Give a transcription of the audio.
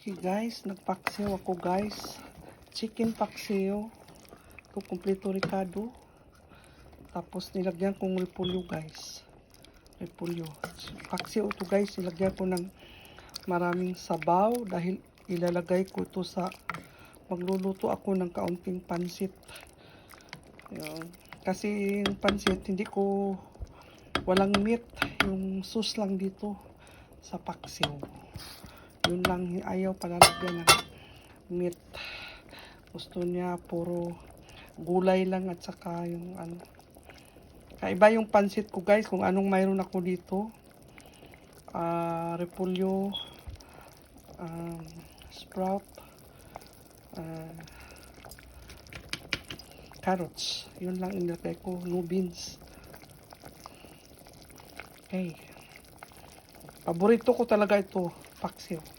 Okay guys, nagpaksiw ako guys. Chicken paksiw. Ito kompleto ricado. Tapos nilagyan kong repolyo guys. Repolyo. Paksiw ito guys. Nilagyan ko ng maraming sabaw dahil ilalagay ko ito sa magluluto ako ng kaunting pansit. Yun. Kasi yung pansit hindi ko walang meat. Yung sauce lang dito sa paksiw. Yun lang, ayaw pala lagyan ng meat. Gusto niya puro gulay lang at saka yung ano. Kaiba yung pansit ko guys kung anong mayroon ako dito. Repolyo, sprout, carrots. Yun lang inilagay ko, no beans. Okay. Paborito ko talaga ito, paksiw.